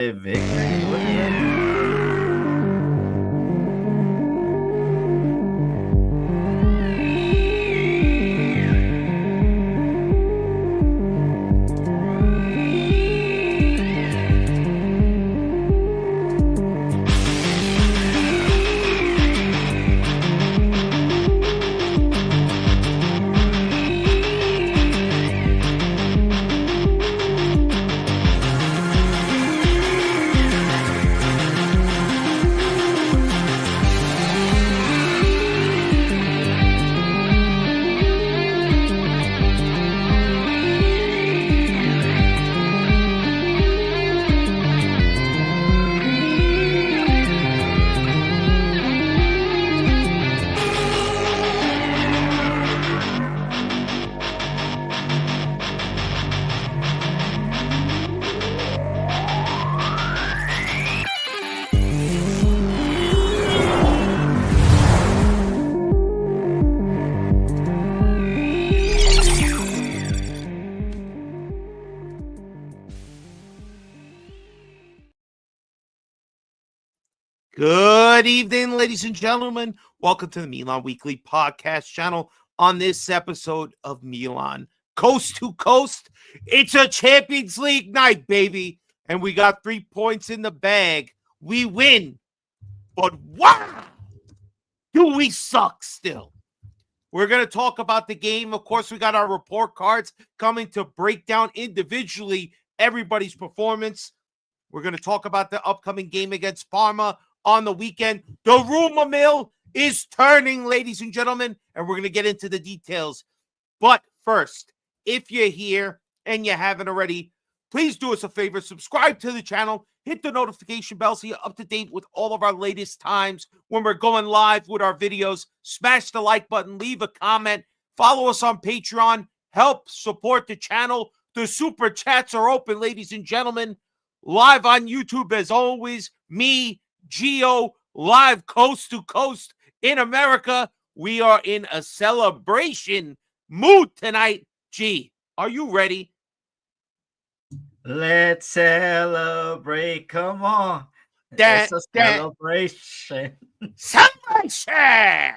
Victory. What does that mean? Good evening, ladies and gentlemen. Welcome to the Milan Weekly Podcast channel. On this episode of Milan Coast to Coast, it's a Champions League night, baby. And we got 3 points in the bag. We win. But wow, do we suck still? We're going to talk about the game. Of course, we got our report cards coming to break down individually everybody's performance. We're going to talk about the upcoming game against Parma on the weekend. The rumor mill is turning, ladies and gentlemen, and we're going to get into the details. But first, if you're here and you haven't already, please do us a favor, subscribe to the channel, hit the notification bell so you're up to date with all of our latest times when we're going live with our videos. Smash the like button, leave a comment, follow us on Patreon, help support the channel. The super chats are open, ladies and gentlemen. Live on YouTube as always, me, Gio, live coast to coast in America. We are in a celebration mood tonight. G, are you ready? Let's celebrate. Come on. It's a celebration. Celebration!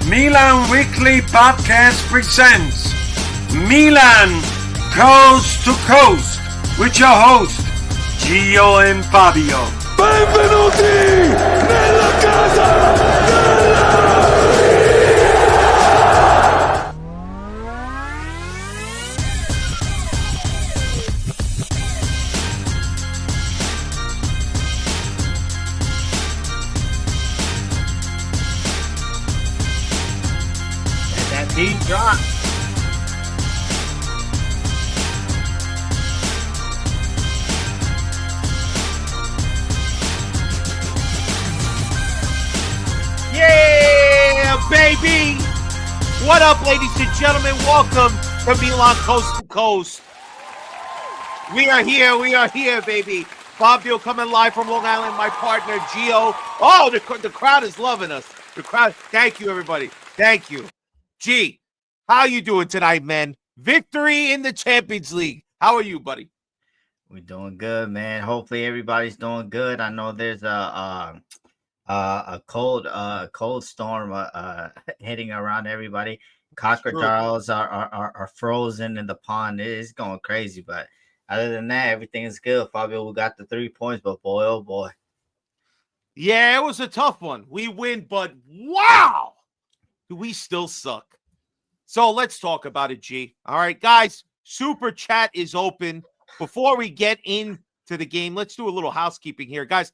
Milan Weekly Podcast presents Milan Coast to Coast with your host, Gio and Fabio. Benvenuti nella casa Let that beat drop. Yeah, baby! What up, ladies and gentlemen? Welcome to Milan Coast to Coast. We are here, baby. Fabio coming live from Long Island, my partner, Gio. Oh, the crowd is loving us. The crowd, thank you, everybody. Thank you. G, how you doing tonight, man? Victory in the Champions League. How are you, buddy? We're doing good, man. Hopefully everybody's doing good. I know there's a cold storm hitting around everybody. Crocodiles are frozen in the pond. It's going crazy, but other than that, everything is good. Fabio, we got the 3 points, but boy, oh boy. Yeah, it was a tough one. We win, but wow, do we still suck? So let's talk about it, G. All right, guys, Super Chat is open. Before we get into the game, let's do a little housekeeping here. Guys,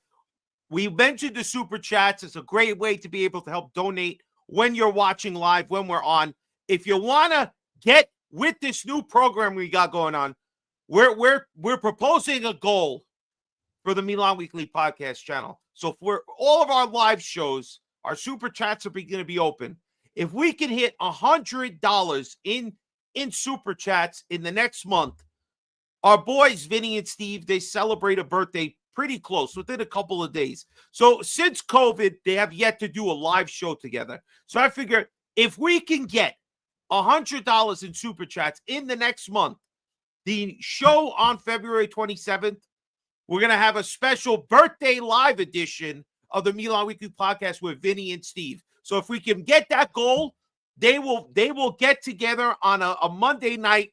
we mentioned the Super Chats. It's a great way to be able to help donate when you're watching live, when we're on. If you want to get with this new program we got going on, we're proposing a goal for the Milan Weekly Podcast channel. So for all of our live shows, our Super Chats are going to be open. If we can hit $100 in Super Chats in the next month, our boys, Vinny and Steve, they celebrate a birthday pretty close, within a couple of days. So since COVID, they have yet to do a live show together. So I figure if we can get $100 in Super Chats in the next month, the show on February 27th, we're going to have a special birthday live edition of the Milan Weekly Podcast with Vinny and Steve. So if we can get that goal, they will get together on a Monday night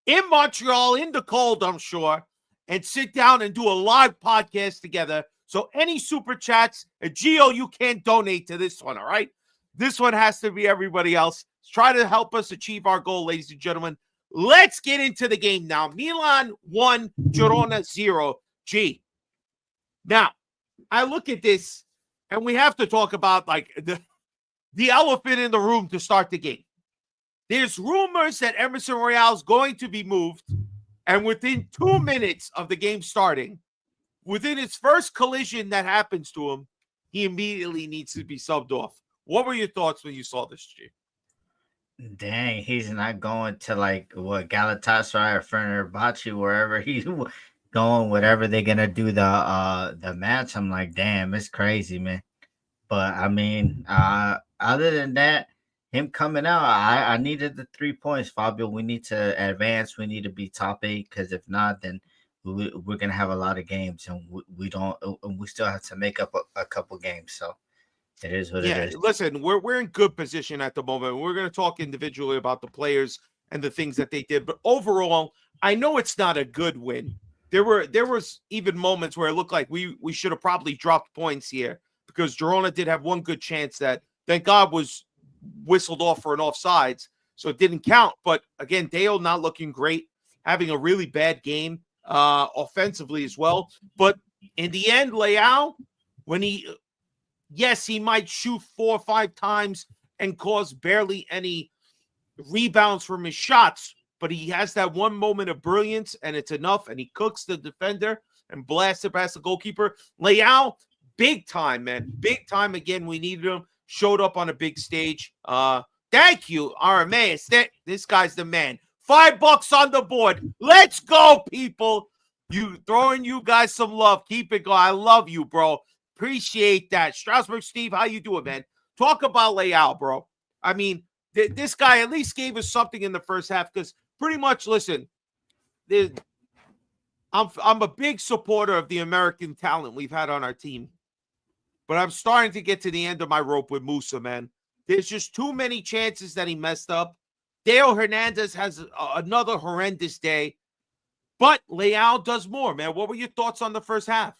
in Montreal, in the cold, I'm sure, and sit down and do a live podcast together. So any Super Chats, Gio, you can't donate to this one, all right? This one has to be everybody else. Try to help us achieve our goal, ladies and gentlemen. Let's get into the game now. Milan 1, Girona 0. G. Now, I look at this, and we have to talk about like the elephant in the room to start the game. There's rumors that Emerson Royale is going to be moved, and within 2 minutes of the game starting, within his first collision that happens to him, he immediately needs to be subbed off. What were your thoughts when you saw this, G? Dang, he's not going to like what Galatasaray or Fenerbahce, wherever he's going, whatever they're gonna do the match. I'm like, damn, it's crazy, man. But I mean, other than that, him coming out, I needed the 3 points, Fabio. We need to advance. We need to be top 8, because if not, then we're gonna have a lot of games, and we don't. We still have to make up a couple games. So it is what it is. Listen, we're in good position at the moment. We're gonna talk individually about the players and the things that they did, but overall, I know it's not a good win. There was even moments where it looked like we should have probably dropped points here, because Girona did have one good chance that, thank God, was whistled off for an offsides, so it didn't count. But again, Dale not looking great, having a really bad game offensively as well. But in the end, Leao, when he might shoot 4 or 5 times and cause barely any rebounds from his shots, but he has that one moment of brilliance, and it's enough, and he cooks the defender and blasts it past the goalkeeper. Leao, big time, man. Big time again. We needed him. Showed up on a big stage. Thank you, Arameus. This guy's the man. $5 on the board. Let's go, people. You throwing you guys some love. Keep it going. I love you, bro. Appreciate that. Strasbourg Steve, how you doing, man? Talk about Leao, bro. I mean, this guy at least gave us something in the first half, because pretty much, listen, I'm a big supporter of the American talent we've had on our team, but I'm starting to get to the end of my rope with Musa, man. There's just too many chances that he messed up. Dale Hernandez has another horrendous day, but Leao does more, man. What were your thoughts on the first half?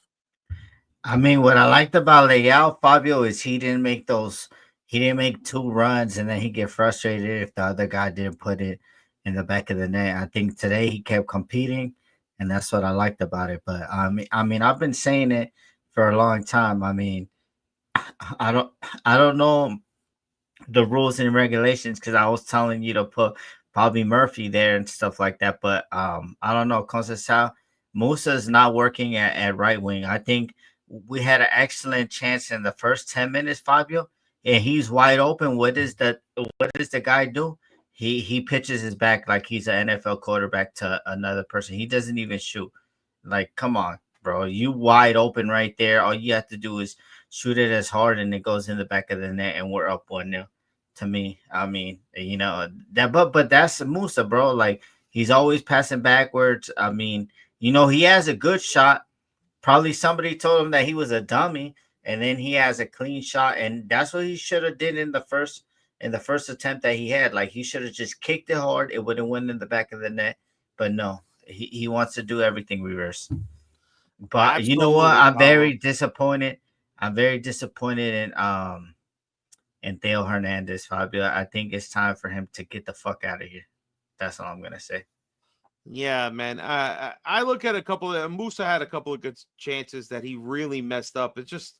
I mean, what I liked about Leao, Fabio, is he didn't make 2 runs and then he get frustrated if the other guy didn't put it in the back of the net. I think today he kept competing, and that's what I liked about it. But I mean, I've been saying it for a long time. I mean, I don't know the rules and regulations, because I was telling you to put Bobby Murphy there and stuff like that. But I don't know. Conceição, Musa is not working at right wing. I think we had an excellent chance in the first 10 minutes, Fabio, and he's wide open. What does the guy do? He pitches his back like he's an NFL quarterback to another person. He doesn't even shoot. Like, come on, bro. You wide open right there. All you have to do is shoot it as hard, and it goes in the back of the net, and we're up 1-0. To me, I mean, you know that, but that's Musa, bro. Like, he's always passing backwards. I mean, you know, he has a good shot. Probably somebody told him that he was a dummy, and then he has a clean shot, and that's what he should have did in the first attempt that he had. Like, he should have just kicked it hard. It would have went in the back of the net, but no, he wants to do everything reverse. But absolutely, you know what? I'm very disappointed. I'm very disappointed in Theo Hernandez, Fabio. I think it's time for him to get the fuck out of here. That's all I'm gonna say. Yeah, man. I look at Musa had a couple of good chances that he really messed up. It's just,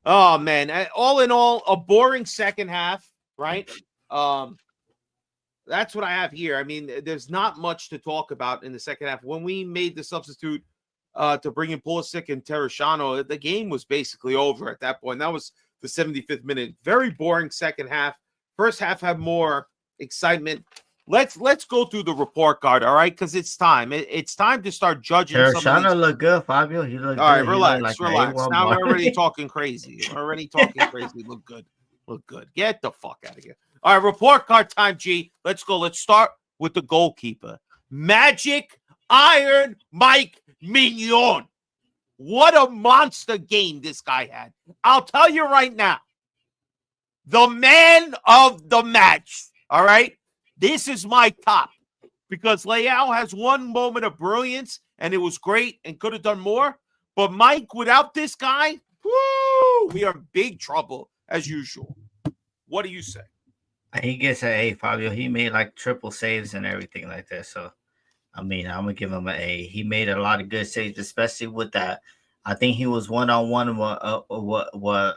oh man. All in all, a boring second half, right? That's what I have here. I mean, there's not much to talk about in the second half. When we made the substitute to bring in Pulisic and Terracciano, the game was basically over at that point. That was the 75th minute. Very boring second half. First half had more excitement. Let's go through the report card, all right? Because it's time. It's time to start judging. Terracciano look good, Fabio. He look good. All right, relax. Now we're already talking crazy. Look good. Get the fuck out of here. All right, report card time, G. Let's go. Let's start with the goalkeeper. Magic Iron Mike Mignon. What a monster game this guy had. I'll tell you right now, the man of the match, all right? This is my top because Leao has one moment of brilliance, and it was great and could have done more. But Mike, without this guy, woo, we are in big trouble as usual. What do you say? He gets an A, Fabio. He made like triple saves and everything like that. So, I mean, I'm gonna give him an A. He made a lot of good saves, especially with that. I think he was one-on-one with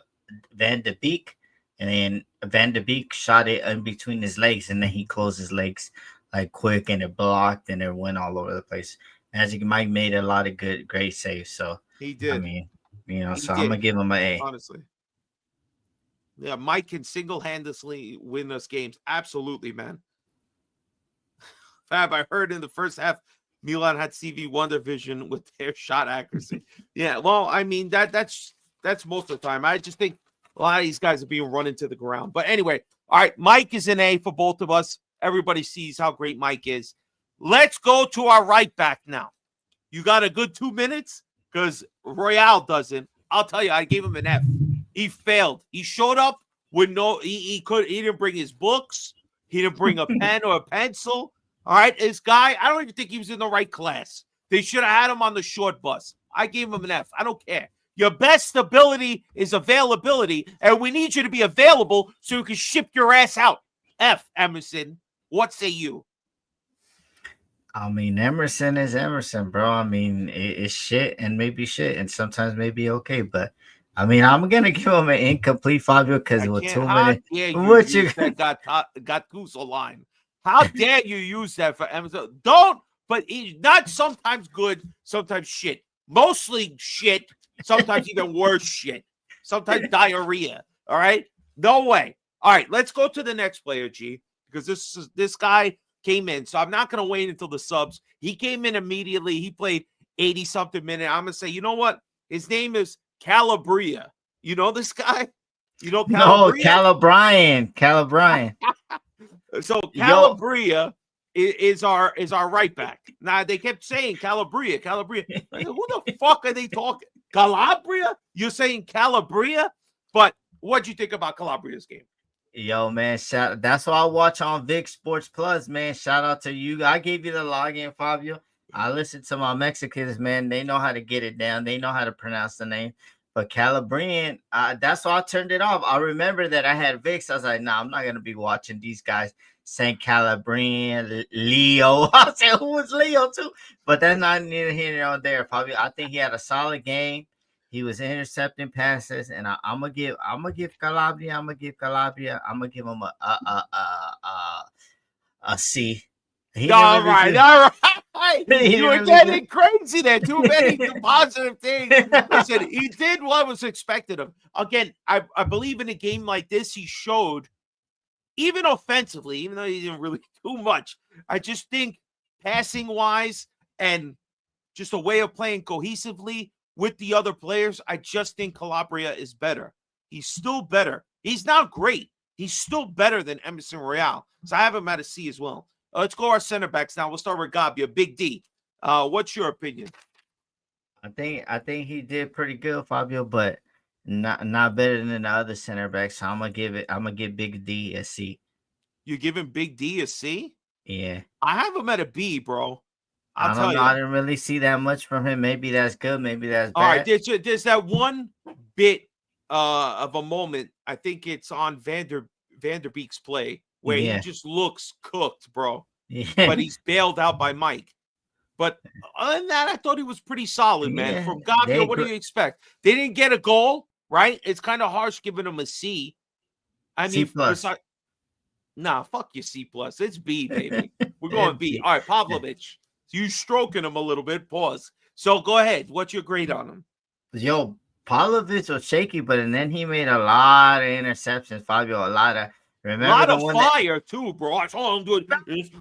Van de Beek, and then Van de Beek shot it in between his legs, and then he closed his legs like quick, and it blocked, and it went all over the place. Magic Mike made a lot of great saves. So He did. I mean, He so did. I'm gonna give him an A. Honestly. Yeah, Mike can single-handedly win us games. Absolutely, man. Fab, I heard in the first half, Milan had CV Wonder Vision with their shot accuracy. Yeah, well, I mean, that's most of the time. I just think a lot of these guys are being run into the ground. But anyway, all right, Mike is an A for both of us. Everybody sees how great Mike is. Let's go to our right back now. You got a good 2 minutes? Because Royale doesn't. I'll tell you, I gave him an F. He failed. He showed up with he didn't bring his books. He didn't bring a pen or a pencil. All right, this guy, I don't even think he was in the right class. They should have had him on the short bus. I gave him an F. I don't care. Your best ability is availability, and we need you to be available so you can ship your ass out. F, Emerson. What say you? I mean, Emerson is Emerson, bro. I mean, it's shit and maybe shit, and sometimes maybe okay. But I mean, I'm gonna give him an incomplete, Fabio, because with 2 minutes, what you got goose line? How dare you use that for Emerson? Don't. But he's not sometimes good, sometimes shit. Mostly shit. Sometimes even worse shit. Sometimes diarrhea. All right. No way. All right. Let's go to the next player, G, because this guy came in. So I'm not going to wait until the subs. He came in immediately. He played 80-something minutes. I'm going to say, you know what? His name is Calabria. You know this guy? You know Calabria? No, Calabrian. So Calabria is our right back. Now they kept saying Calabria. Like, who the fuck are they talking? Calabria? You're saying Calabria? But what'd you think about Calabria's game? Yo, man, that's what I watch on Vic Sports Plus, man. Shout out to you. I gave you the login, Fabio. I listen to my Mexicans, man. They know how to get it down. They know how to pronounce the name. But Calabrian, that's why I turned it off. I remember that I had VIX. I was like, nah, I'm not going to be watching these guys saying Calabrian, Leo. I said, who was Leo too? But that's not neither here nor there, Fabio. I think he had a solid game. He was intercepting passes, and I'm gonna give Calabria. I'm gonna give him a C. All right. You were getting crazy there. Too many positive things. Listen, he did what was expected of him. Again, I believe in a game like this, he showed, even offensively, even though he didn't really do much, I just think passing-wise and just a way of playing cohesively with the other players, I just think Calabria is better. He's still better. He's not great. He's still better than Emerson Royale. So I have him at a C as well. Let's go our center backs now. We'll start with Gabia, Big D. What's your opinion? I think he did pretty good, Fabio, but not better than the other center backs. So I'm gonna give Big D a C. You giving Big D a C? Yeah. I have him at a B, bro. I don't know. I didn't really see that much from him. Maybe that's good. Maybe that's bad. All right. There's that one bit of a moment. I think it's on Van der Beek's play where he just looks cooked, bro. Yeah. But he's bailed out by Mike. But other than that, I thought he was pretty solid, man. From Gabia, what do you expect? They didn't get a goal, right? It's kind of harsh giving him a C. I mean, C+. Nah, fuck your C+. It's B, baby. We're going B. All right, Pavlovich. You stroking him a little bit. Pause. So go ahead. What's your grade on him? Yo, Pavlovich was shaky, but then he made a lot of interceptions, Fabio. A lot of fire too, bro. I saw him doing. He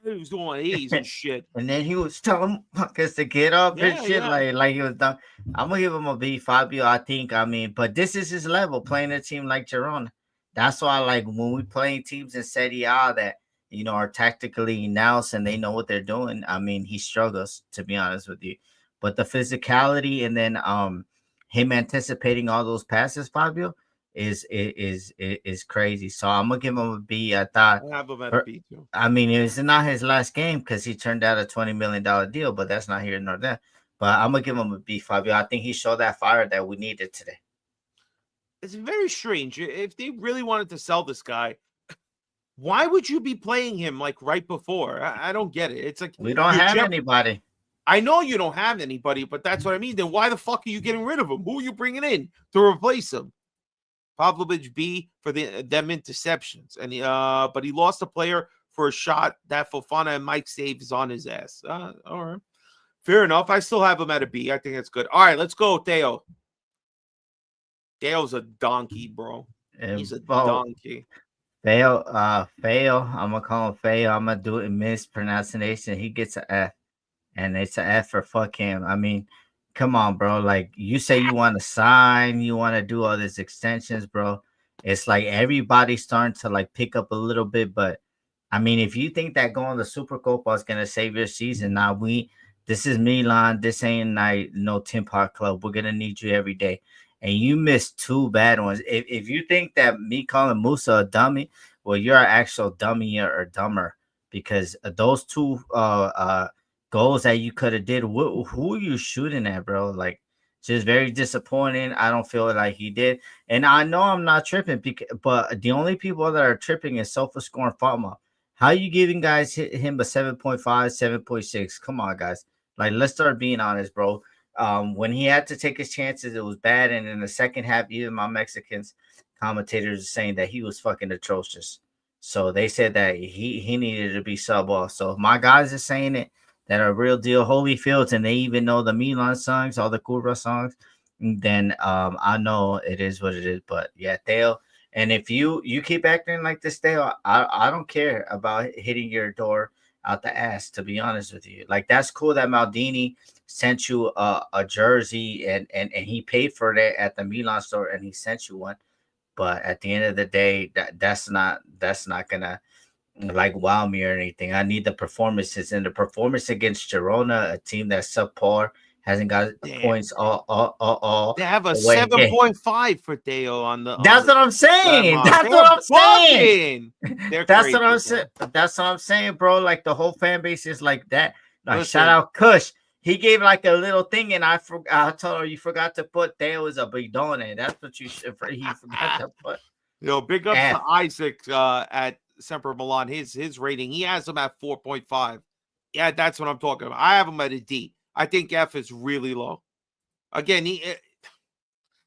was doing A's and shit. And then he was telling fuckers to get up and shit, like he was done. I'm gonna give him a B, Fabio. I mean, but this is his level, playing a team like Girona. That's why, like, when we playing teams in Serie A that are tactically announced and they know what they're doing. I mean, he struggles, to be honest with you. But the physicality and then him anticipating all those passes, Fabio, is crazy. So I'm gonna give him a B. I thought, I have him at a B too. I mean, it's not his last game because he turned out a $20 million deal, but that's not here nor there. But I'm gonna give him a B, Fabio. I think he showed that fire that we needed today. It's very strange. If they really wanted to sell this guy, why would you be playing him like right before? I don't get it. It's like We don't have anybody. I know you don't have anybody, but that's what I mean. Then why the fuck are you getting rid of him? Who are you bringing in to replace him? Pavlovich B for them interceptions, and but he lost a player for a shot that Fofana and Mike saves on his ass. All right, fair enough. I still have him at a B. I think that's good. All right, let's go, Theo. Theo's a donkey, bro. He's a donkey. Fail. I'm gonna call him fail. I'm gonna do it in mispronunciation. He gets an F, and it's an F for fuck him. I mean, come on, bro. Like, you say you want to sign, you want to do all these extensions, bro. It's like everybody's starting to like pick up a little bit, but I mean, if you think that going to Super Copa is gonna save your season, now this is Milan. This ain't like no Tim Pot Club. We're gonna need you every day. And you missed two bad ones. If you think that me calling Musa a dummy, well, you're an actual dummy or dumber, because those two goals that you could have did, who are you shooting at, bro? Like, just very disappointing. I don't feel like he did. And I know I'm not tripping, but the only people that are tripping is Sofa Score and Fatma. How you giving guys him a 7.5, 7.6? Come on, guys. Like, let's start being honest, bro. When he had to take his chances, it was bad. And in the second half, even my Mexicans commentators are saying that he was fucking atrocious. So they said that he needed to be sub off. So if my guys are saying it, that are real deal Holyfields, and they even know the Milan songs, all the Curva songs, then I know it is what it is. But yeah, Theo. And if you keep acting like this, Theo, I don't care about hitting your door out the ass, to be honest with you. Like, that's cool that Maldini sent you a jersey and he paid for it at the Milan store and he sent you one. But at the end of the day, that's not gonna like wow me or anything. I need the performances, and the performance against Girona, a team that's subpar, hasn't got points all. They have a 7.5 for Theo on the. That's what I'm saying. That's what I'm saying. That's what I'm saying. That's what I'm saying, bro. Like, the whole fan base is like that. Like, shout out Kush. He gave like a little thing, and I told her you forgot to put Theo as a bidone. That's what he forgot to put. Big ups to Isaac at Semper Milan. His rating, he has him at 4.5. Yeah, that's what I'm talking about. I have him at a D. I think F is really low. Again, he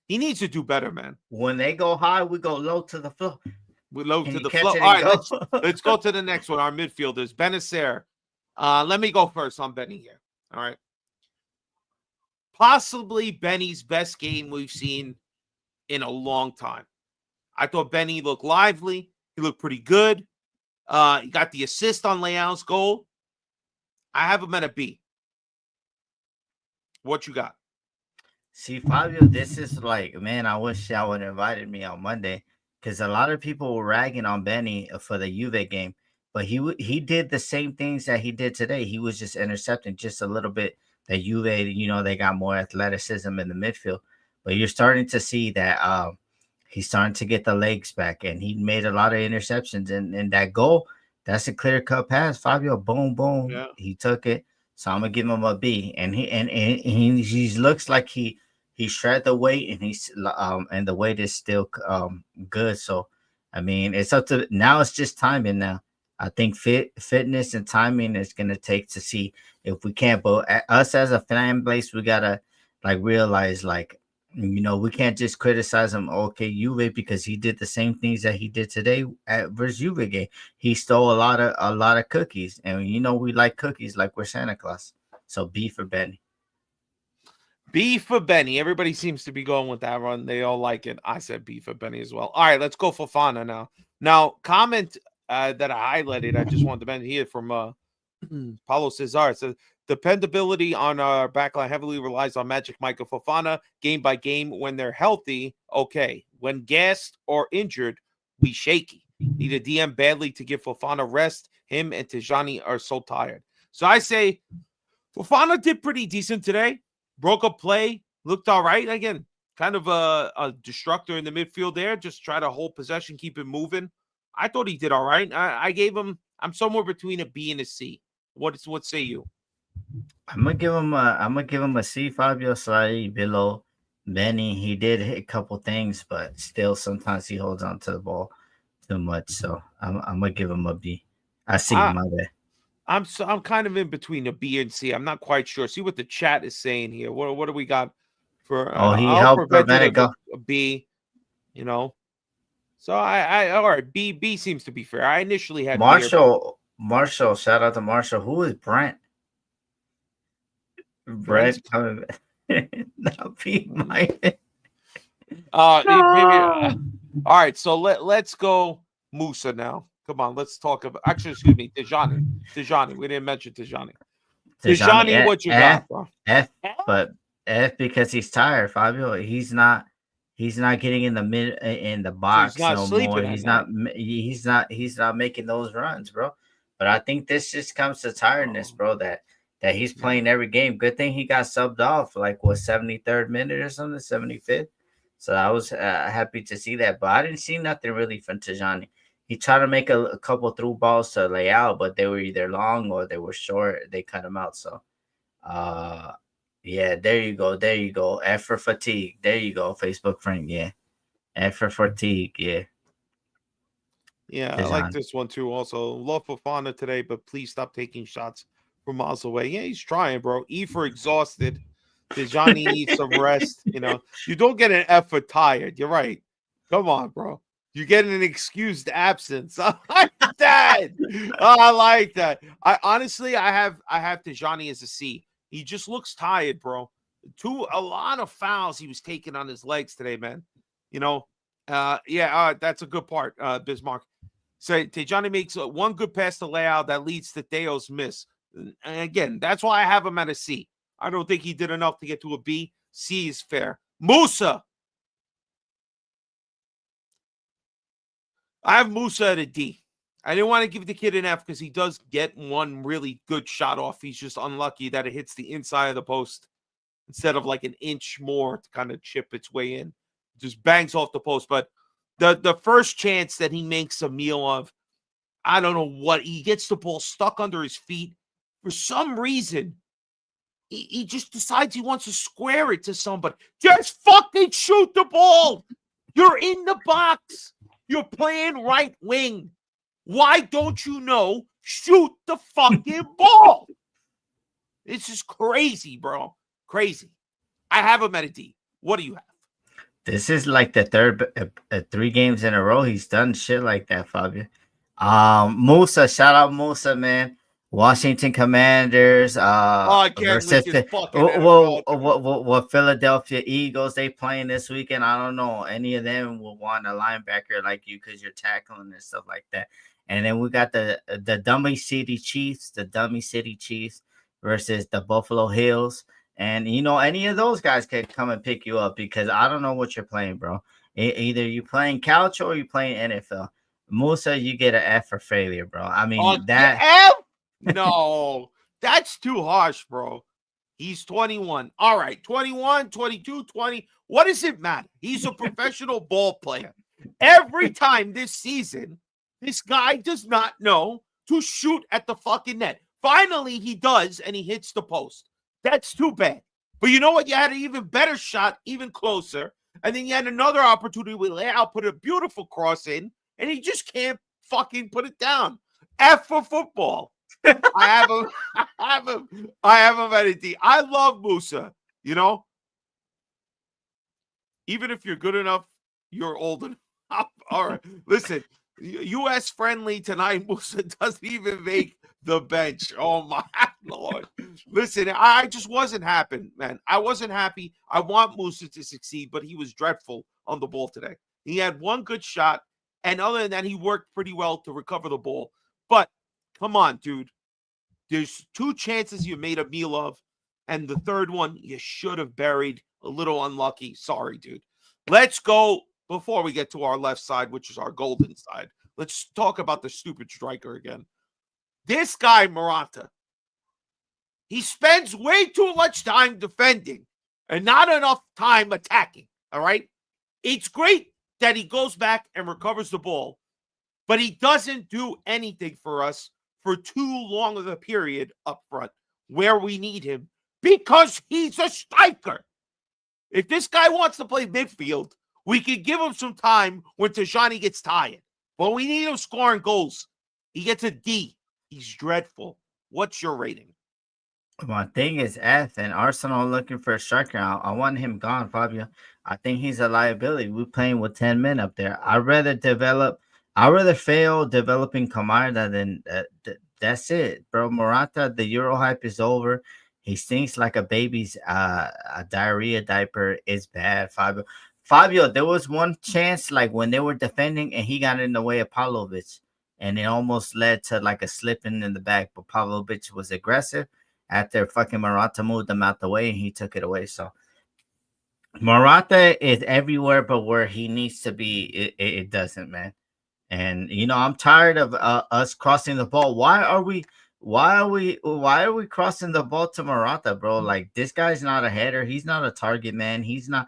needs to do better, man. When they go high, we go low to the floor. We low to the floor. All right, let's go to the next one. Our midfielders, Benacer. Let me go first on Benny here. All right. Possibly Benny's best game we've seen in a long time. I thought Benny looked lively. He looked pretty good. He got the assist on Leão's goal. I have him at a B. What you got? See, Fabio, this is like, man, I wish y'all would have invited me on Monday, because a lot of people were ragging on Benny for the Juve game, but he did the same things that he did today. He was just intercepting just a little bit. The Juve, they got more athleticism in the midfield, but you're starting to see that he's starting to get the legs back, and he made a lot of interceptions. And that goal, that's a clear cut pass. Fabio, boom, boom. Yeah. He took it. So I'm gonna give him a B. And he looks like he shred the weight, and he's and the weight is still good. So I mean, it's up to now. It's just timing now. I think fitness and timing is gonna take to see if we can't. But us as a fan base, we gotta like realize, like, we can't just criticize him. Okay, Juve, because he did the same things that he did today at versus Juve game. He stole a lot of cookies, and we like cookies like we're Santa Claus. So B for Benny. B for Benny. Everybody seems to be going with that one. They all like it. I said B for Benny as well. All right, let's go for Fofana now. Now, comment that I highlighted, I just wanted to mention here from Paulo Cesar. It says, dependability on our backline heavily relies on Magic Michael Fofana game by game when they're healthy. Okay. When gassed or injured, we shaky. Need a DM badly to give Fofana rest. Him and Tijani are so tired. So I say Fofana did pretty decent today. Broke up play, looked all right. Again, kind of a destructor in the midfield there. Just try to hold possession, keep it moving. I thought he did all right. I gave him. I'm somewhere between a B and a C. What say you? I'm gonna give him a C. Fabio, slightly below Benny. He did hit a couple things, but still sometimes he holds on to the ball too much. So I'm gonna give him a B. I see my bad. I'm kind of in between a B and C. I'm not quite sure. See what the chat is saying here. What do we got for? He I'll helped prevent it go. A B. You know. So I all right. B seems to be fair. I initially had Marshall. Shout out to Marshall. Who is Brent? Brent coming not be mine. All right, so let's go Musa now. Come on, let's talk about excuse me, Tijani. We didn't mention Tijani. Tijani, what you got, bro? F, but F because he's tired, Fabio. He's not getting in the box no more. He's not making those runs, bro. But I think this just comes to tiredness, bro. That he's playing every game. Good thing he got subbed off like 73rd minute or something, 75th. So I was happy to see that, but I didn't see nothing really from Tijani. He tried to make a couple through balls to lay out, but they were either long or they were short. They cut him out. So, yeah, there you go. F for fatigue. There you go. Facebook friend. Yeah. F for fatigue. Yeah. Yeah, Tijani. I like this one too. Also, love Fofana today, but please stop taking shots from miles away. Yeah, he's trying, bro. E for exhausted. Tijani needs some rest. You know, you don't get an F for tired. You're right. Come on, bro. You get an excused absence. I like that. I like that. I honestly, I have Tijani as a C. He just looks tired, bro. A lot of fouls he was taking on his legs today, man. You know, that's a good part, Bismarck. So Tijani makes one good pass to layout that leads to Theo's miss. And again, that's why I have him at a C. I don't think he did enough to get to a B. C is fair. Musa. I have Musa at a D. I didn't want to give the kid an F because he does get one really good shot off. He's just unlucky that it hits the inside of the post instead of like an inch more to kind of chip its way in. Just bangs off the post. But the first chance that he makes a meal of, I don't know what, he gets the ball stuck under his feet. For some reason, he just decides he wants to square it to somebody. Just fucking shoot the ball. You're in the box. You're playing right wing. Why don't you know? Shoot the fucking ball. This is crazy, bro. Crazy. I have him at a D. What do you have? This is like the third 3 games in a row he's done shit like that, Fabio. Musa, shout out Musa, man. Washington Commanders versus Philadelphia Eagles. They playing this weekend. I don't know. Any of them will want a linebacker like you because you're tackling and stuff like that. And then we got the Dummy City Chiefs versus the Buffalo Hills. And, you know, any of those guys could come and pick you up because I don't know what you're playing, bro. Either you playing couch or you playing NFL. Musa, you get an F for failure, bro. I mean, F? No, that's too harsh, bro. He's 21. All right, 21, 22, 20. What does it matter? He's a professional ball player. Every time this season, this guy does not know to shoot at the fucking net. Finally, he does, and he hits the post. That's too bad. But you know what? You had an even better shot, even closer. And then you had another opportunity with Leao, put a beautiful cross in, and he just can't fucking put it down. F for football. I have him at a D. I love Musa, you know. Even if you're good enough, you're old enough. All right. Listen, US friendly tonight, Musa doesn't even make the bench. Oh my Lord. Listen, I just wasn't happy, man. I wasn't happy. I want Musa to succeed, but he was dreadful on the ball today. He had one good shot, and other than that, he worked pretty well to recover the ball. But come on, dude. There's 2 chances you made a meal of, and the third one you should have buried. A little unlucky. Sorry, dude. Let's go before we get to our left side, which is our golden side, let's talk about the stupid striker again. This guy, Morata, he spends way too much time defending and not enough time attacking, all right? It's great that he goes back and recovers the ball, but he doesn't do anything for us for too long of a period up front where we need him because he's a striker. If this guy wants to play midfield, we can give him some time when Tijani gets tired. But we need him scoring goals. He gets a D. He's dreadful. What's your rating? My thing is F, and Arsenal looking for a striker. I want him gone, Fabio. I think he's a liability. We're playing with 10 men up there. I'd rather fail developing Kamada than that's it, bro. Morata, the Euro hype is over. He stinks like a baby's a diarrhea diaper. It's bad, Fabio. Fabio, there was one chance like when they were defending and he got in the way of Pavlovic, and it almost led to like a slipping in the back. But Pavlovic was aggressive. After fucking Morata moved him out the way, and he took it away. So Morata is everywhere, but where he needs to be, it doesn't, man. And I'm tired of us crossing the ball. Why are we crossing the ball to Morata, bro? Like, this guy's not a header. He's not a target man. He's not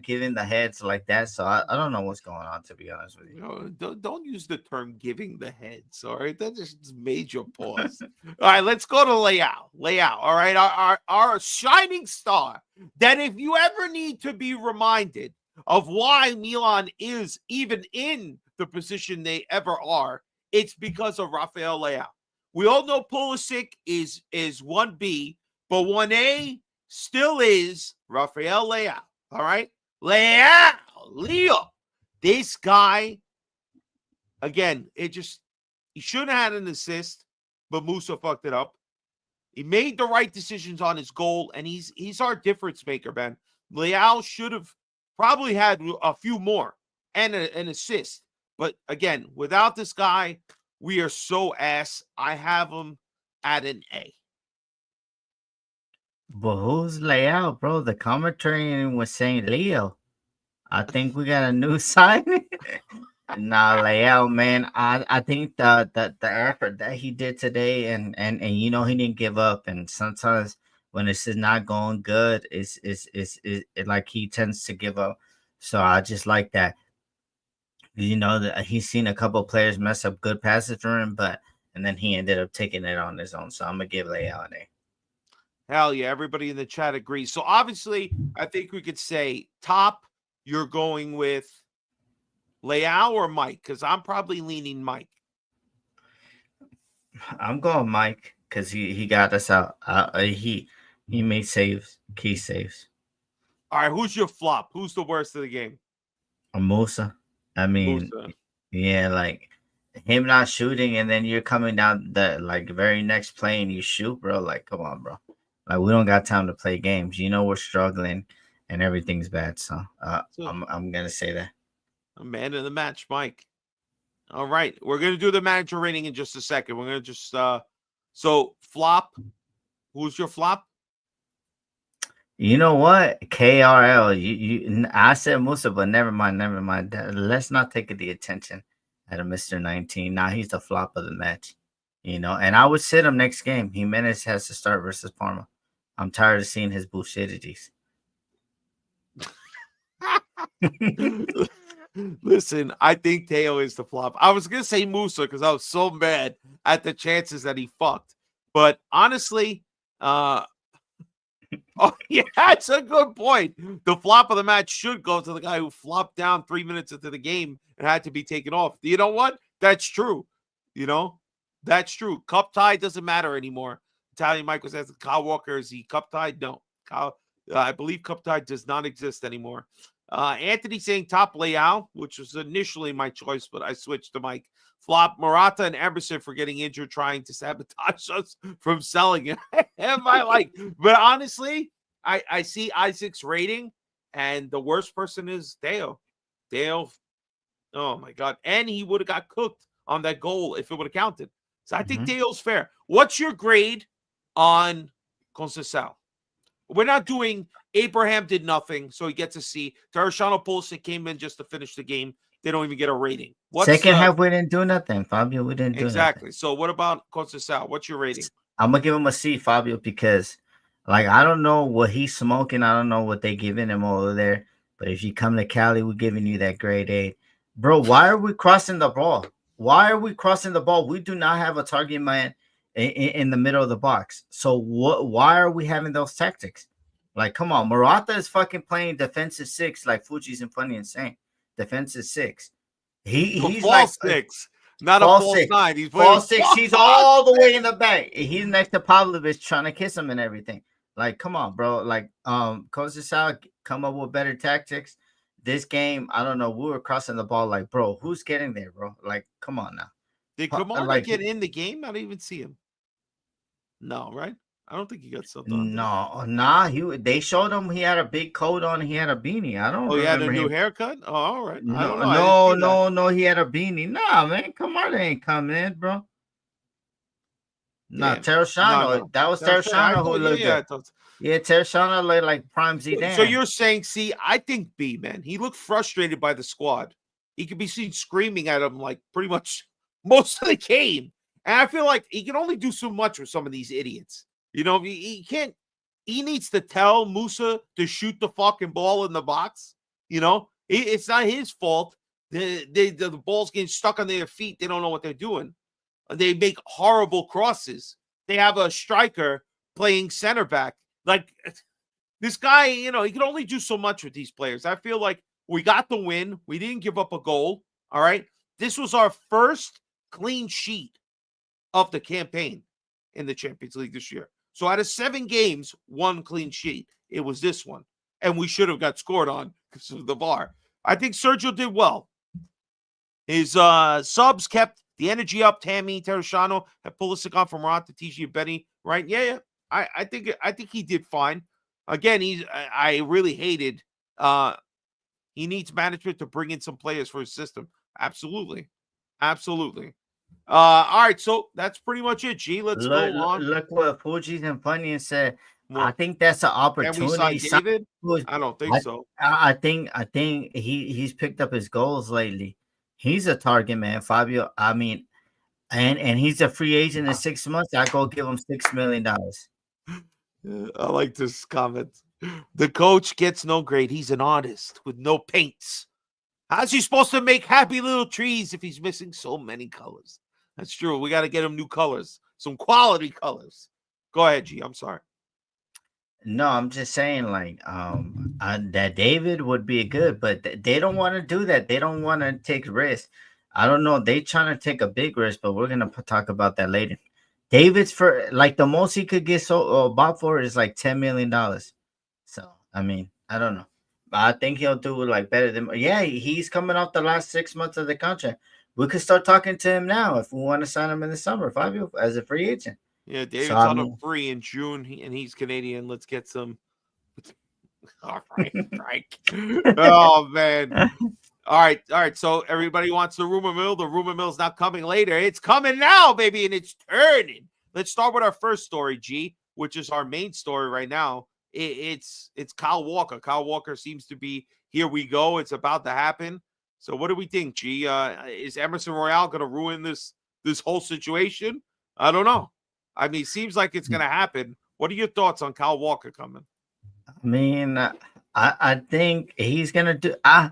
giving the heads like that. So I don't know what's going on, to be honest with you. Don't use the term giving the heads. All right, that just made your pause. All right, let's go to Leao. All right, our shining star. That if you ever need to be reminded of why Milan is even in the position they ever are, it's because of Rafael Leao. We all know Pulisic is 1B, but 1A still is Rafael Leao. All right? Leo. This guy, again, he should have had an assist, but Musa fucked it up. He made the right decisions on his goal, and he's our difference maker, man. Leao should have probably had a few more and an assist. But again, without this guy, we are so ass. I have him at an A. But who's Leao, bro? The commentary was saying Leo. I think we got a new signing. Nah, Leao, man. I think the effort that he did today, and he didn't give up. And sometimes when this is not going good, it's like he tends to give up. So I just like that. That he's seen a couple of players mess up good passes for him, and then he ended up taking it on his own. So I'm gonna give Leao an A. Hell yeah, everybody in the chat agrees. So obviously, I think we could say top. You're going with Leao or Mike, because I'm probably leaning Mike. I'm going Mike because he got us out. He made saves, key saves. All right, who's your flop? Who's the worst of the game? Musa. I mean, yeah, like him not shooting, and then you're coming down the very next play and you shoot, bro. Like, come on, bro. Like, we don't got time to play games. We're struggling and everything's bad. So I'm gonna say that. A man of the match, Mike. All right, we're gonna do the manager rating in just a second. We're gonna just so flop. Who's your flop? You know what? KRL. I said Musa, but never mind. Let's not take the attention out of Mr. 19. Now he's the flop of the match. And I would sit him next game. Jimenez has to start versus Parma. I'm tired of seeing his bullshitities. Listen, I think Teo is the flop. I was gonna say Musa because I was so mad at the chances that he fucked. But honestly, oh, yeah, that's a good point. The flop of the match should go to the guy who flopped down 3 minutes into the game and had to be taken off. You know what? That's true. That's true. Cup tie doesn't matter anymore. Italian Michael says, Kyle Walker, is he cup tied? No. I believe cup tie does not exist anymore. Anthony saying top Leao, which was initially my choice, but I switched to Mike. Flop Morata and Emerson for getting injured, trying to sabotage us from selling it. But honestly, I see Isaac's rating, and the worst person is Dale. Dale, oh my God. And he would have got cooked on that goal if it would have counted. So I think Dale's fair. What's your grade on Conceição? We're not doing Abraham did nothing, so he gets a C. Tereshano Pulisic came in just to finish the game. They don't even get a rating. Second half, we didn't do nothing, Fabio. We didn't do exactly. nothing. So what about Costa Sal? What's your rating? I'm gonna give him a C, Fabio, because like I don't know what he's smoking. I don't know what they giving him over there. But if you come to Cali, we're giving you that grade A. Bro, why are we crossing the ball? Why are we crossing the ball? We do not have a target man in the middle of the box. So what? Why are we having those tactics? Like, come on, Morata is fucking playing defensive 6 like Fuji's and funny insane. Defensive 6. He's like false 6, not a false false 6. 9. He's False 6. He's all the way in the back. He's next to Pavlovich trying to kiss him and everything. Like, come on, bro. Like, Coach Sal come up with better tactics. This game, I don't know. We were crossing the ball like, bro, who's getting there, bro? Like, come on now. Did Kamara like, get in the game? I didn't even see him. No, right? I don't think he got subbed on. No, nah. They showed him he had a big coat on. He had a beanie. I don't. Oh, he had a remember new him. haircut. Oh, all right. No, I don't know. no. He had a beanie. Nah, man. Kamara ain't come in, bro. Nah, Tereshano. No. That was Tereshano who looked good. Yeah, Tereshano looked like prime Zidane. So you're saying, see, I think B, man. He looked frustrated by the squad. He could be seen screaming at him like pretty much most of the game. And I feel like he can only do so much with some of these idiots. You know, he can't. He needs to tell Musa to shoot the fucking ball in the box. You know, it's not his fault. The ball's getting stuck on their feet. They don't know what they're doing. They make horrible crosses. They have a striker playing center back. Like, this guy, you know, he can only do so much with these players. I feel like we got the win. We didn't give up a goal. All right. This was our first clean sheet of the campaign in the Champions League this year. So out of 7 games, 1 clean sheet. It was this one. And we should have got scored on because of the VAR. I think Sergio did well. His subs kept the energy up. Tammy, Tereshano, had Pulisic on from Morata, TG, and Benny. Right? Yeah. I think he did fine. Again, I really hated. He needs management to bring in some players for his system. Absolutely. All right, so that's pretty much it. G, let's go on. Look what Fuji's and Funny said. Well, I think that's an opportunity. Can we sign David? I don't think so. I think he's picked up his goals lately. He's a target man, Fabio. I mean, and he's a free agent in 6 months. I go give him $6 million. I like this comment. The coach gets no grade. He's an artist with no paints. How's he supposed to make happy little trees if he's missing so many colors? That's true. We got to get him new colors, some quality colors. Go ahead, G. I'm sorry. No, I'm just saying, like, that David would be good, but they don't want to do that. They don't want to take risks. I don't know. They trying to take a big risk, but we're gonna talk about that later. David's for like the most he could get bought for is like $10 million. So I mean, I don't know. I think he'll do like better than. Yeah, he's coming off the last 6 months of the contract. We could start talking to him now if we want to sign him in the summer, Fabio, as a free agent. Yeah, David's on a free in June, and he's Canadian. Let's get some. All right. Oh man. All right. So everybody wants the rumor mill. The rumor mill's not coming later. It's coming now, baby, and it's turning. Let's start with our first story, G, which is our main story right now. It's Kyle Walker. Kyle Walker seems to be here. We go. It's about to happen. So what do we think, G? Is Emerson Royale going to ruin this whole situation? I don't know. I mean, it seems like it's going to happen. What are your thoughts on Kyle Walker coming? I mean, I think he's going to do. I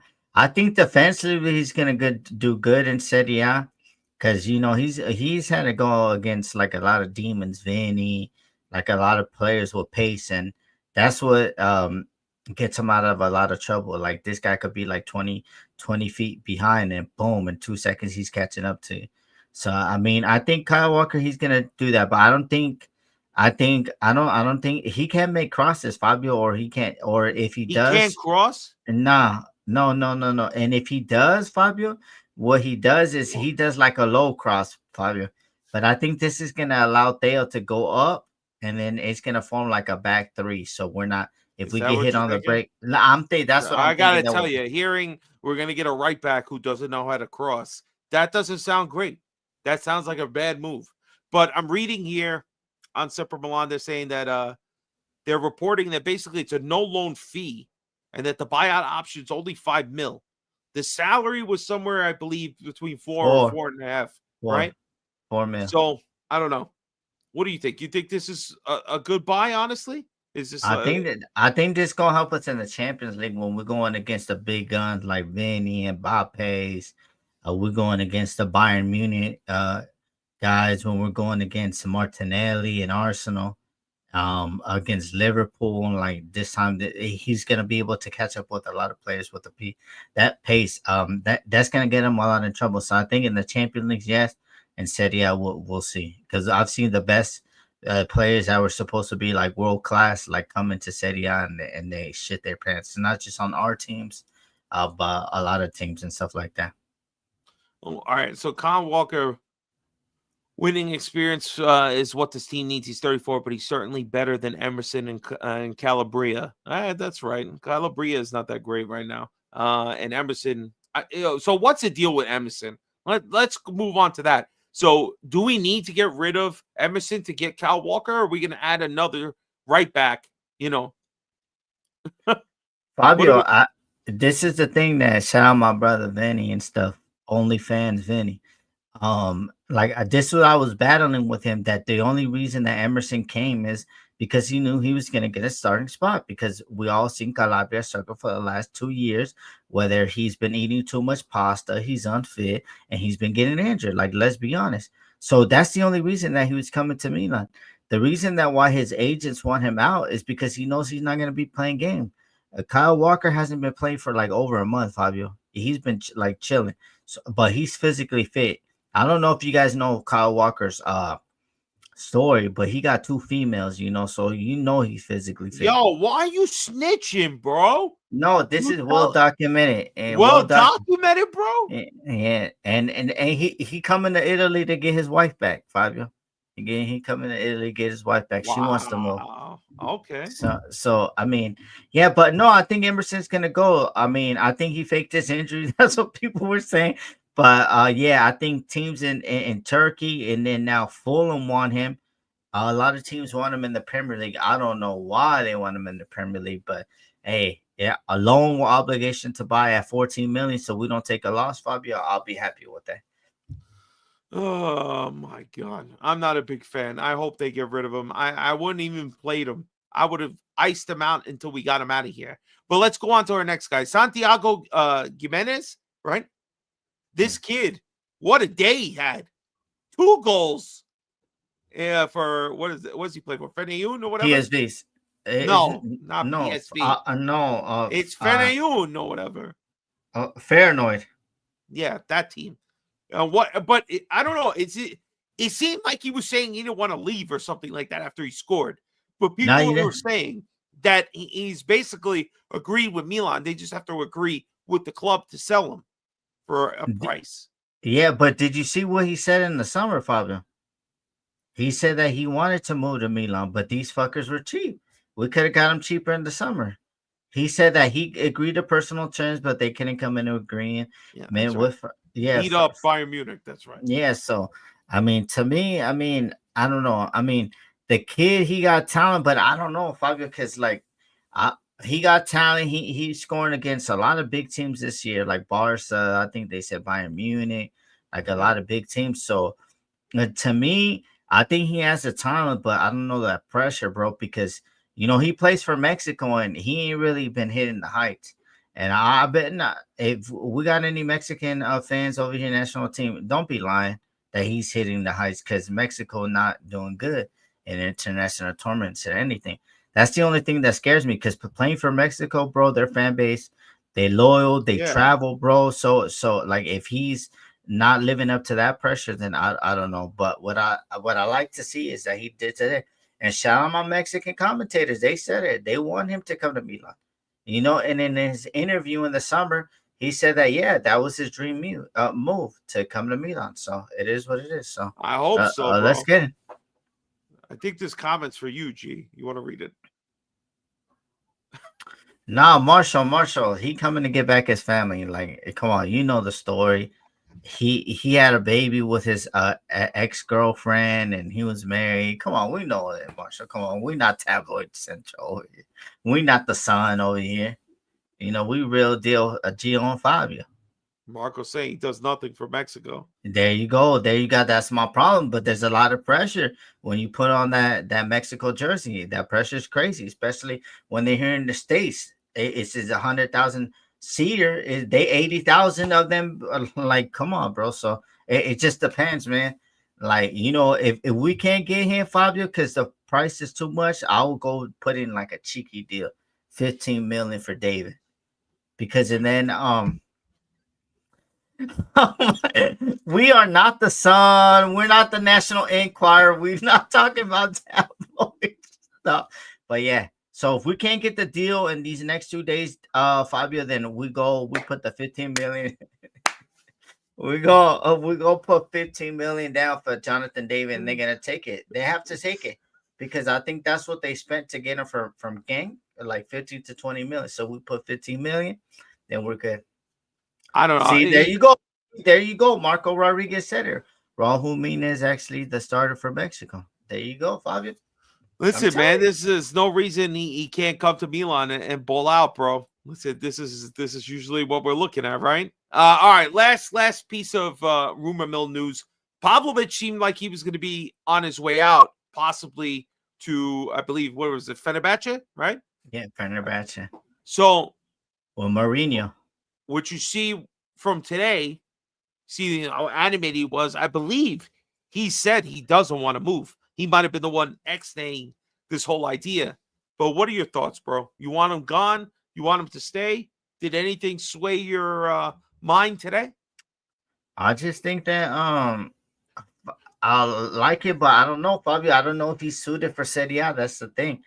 think defensively he's going to do good in Serie A because, you know, he's had to go against like a lot of demons, Vinny, like a lot of players with pace, and that's what gets him out of a lot of trouble. Like this guy could be like 20 feet behind and boom, in 2 seconds he's catching up to you. So I mean, I think Kyle Walker he's gonna do that, but I don't think he can make crosses, Fabio, or he can't, or if he does, he can't cross. No. And if he does, Fabio, what he does is he does like a low cross, Fabio. But I think this is gonna allow Theo to go up, and then it's gonna form like a back 3. So we're not. If we get hit on the break, I'm thinking that's what I gotta tell you. Hearing we're gonna get a right back who doesn't know how to cross. That doesn't sound great. That sounds like a bad move. But I'm reading here on Separate Milan, they're saying that they're reporting that basically it's a no loan fee and that the buyout option is only $5 million. The salary was somewhere, I believe, between 4 or 4.5, right? 4 million. So I don't know. What do you think? You think this is a good buy, honestly? Is this I think this gonna help us in the Champions League when we're going against the big guns like Vinny and Mbappe's. We're going against the Bayern Munich guys when we're going against Martinelli and Arsenal. Against Liverpool, and like this time that he's gonna be able to catch up with a lot of players with that pace. That's gonna get him a lot in trouble. So I think in the Champions League, yes, and said yeah, we'll see, because I've seen the best players that were supposed to be like world class like come into Serie A and they shit their pants, not just on our teams, but a lot of teams and stuff like that. all right? So Kyle Walker. Winning experience is what this team needs. He's 34, but he's certainly better than Emerson and Calabria. That's right. Calabria is not that great right now. And Emerson. So what's the deal with Emerson? Let's move on to that. So do we need to get rid of Emerson to get Kyle Walker? Or are we going to add another right back? Fabio, this is the thing that shout out my brother Vinny and stuff. OnlyFans Vinny. This is what I was battling with him, that the only reason that Emerson came is because he knew he was going to get a starting spot, because we all seen Calabria struggle for the last 2 years, whether he's been eating too much pasta, he's unfit, and he's been getting injured. Like, let's be honest. So that's the only reason that he was coming to Milan. The reason that why his agents want him out is because he knows he's not going to be playing game. Kyle Walker hasn't been playing for like over a month, Fabio. He's been like chilling, but he's physically fit. I don't know if you guys know Kyle Walker's story, but he got 2 females, so he's physically fit. Yo, why are you snitching, bro? No, this is well documented. And well documented, bro. Yeah, and he coming to Italy to get his wife back, Fabio. Again, he coming to Italy to get his wife back. Wow. She wants to move. Okay. So I mean, yeah, but no, I think Emerson's gonna go. I mean, I think he faked his injury. That's what people were saying. But yeah, I think teams in Turkey and then now Fulham want him. A lot of teams want him in the Premier League. I don't know why they want him in the Premier League, but hey, yeah, a loan obligation to buy at 14 million, so we don't take a loss, Fabio. I'll be happy with that. Oh my God, I'm not a big fan. I hope they get rid of him. I wouldn't even played him. I would have iced him out until we got him out of here. But let's go on to our next guy, Santiago Gimenez, right? This kid, what a day he had. 2 goals. Yeah, for what's he play for? Feneun or whatever? PSVs. No, not PSV. No. It's Feneun or whatever. Feyenoord. Yeah, that team. I don't know. It seemed like he was saying he didn't want to leave or something like that after he scored. But people were saying that he's basically agreed with Milan. They just have to agree with the club to sell him for a price. Yeah, but did you see what he said in the summer, Fabio? He said that he wanted to move to Milan, but these fuckers were cheap. We could have got him cheaper in the summer. He said that he agreed to personal terms, but they couldn't come into agreement. Beat up Bayern Munich. That's right. Yeah. So, I mean, to me, I don't know. I mean, the kid, he got talent, but I don't know, Fabio, because he got talent. He's scoring against a lot of big teams this year, like Barca. I think they said Bayern Munich, like a lot of big teams. So, to me, I think he has the talent, but I don't know that pressure, bro, because he plays for Mexico and he ain't really been hitting the heights. And I bet not. If we got any Mexican fans over here, national team, don't be lying that he's hitting the heights, because Mexico not doing good in international tournaments or anything. That's the only thing that scares me, because playing for Mexico, bro, their fan base, they loyal, they travel, bro. So like if he's not living up to that pressure, then I don't know. But what I like to see is that he did today. And shout out my Mexican commentators. They said it. They want him to come to Milan. And in his interview in the summer, he said that, that was his dream move to come to Milan. So it is what it is. So I hope so. Let's get it. I think this comment's for you, G. You want to read it? Nah, Marshall, he coming to get back his family. Like, come on, the story. he had a baby with his ex-girlfriend, and he was married. Come on, we know it, Marshall. Come on, we not tabloid central over here. We not the Sun over here. You know, we real deal. A Gio and Fabio. Marco saying he does nothing for Mexico. There you go. There you go. That's my problem. But there's a lot of pressure when you put on that Mexico jersey. That pressure is crazy, especially when they're here in the States. It's 100,000 seater. They 80,000 of them. Like, come on, bro. So it just depends, man. Like, you know, if we can't get him, Fabio, because the price is too much, I will go put in like a cheeky deal, 15 million for David. Because and then we are not the Sun. We're not the National Enquirer. We're not talking about tabloid stuff. But yeah, so if we can't get the deal in these next 2 days, Fabio, then we put the 15 million. we go put 15 million down for Jonathan David, and they're gonna take it. They have to take it because I think that's what they spent to get him from Gang, like 15 to 20 million. So we put 15 million, then we're good. I don't know. See, there you go. There you go. Marco Rodriguez said it. Raul Mina is actually the starter for Mexico. There you go, Fabio. Listen, man, this is no reason he can't come to Milan and ball out, bro. Listen, this is usually what we're looking at, right? All right, last piece of rumor mill news. Pavlovic seemed like he was going to be on his way out, possibly to, I believe, what was it, Fenerbahce, right? Yeah, Fenerbahce. So, well, Mourinho. What you see from today, see how animated he was. I believe he said he doesn't want to move. He might have been the one ex-naying this whole idea. But what are your thoughts, bro? You want him gone? You want him to stay? Did anything sway your mind today? I just think that I like it, but I don't know, Fabio. I don't know if he's suited for Serie A. That's the thing.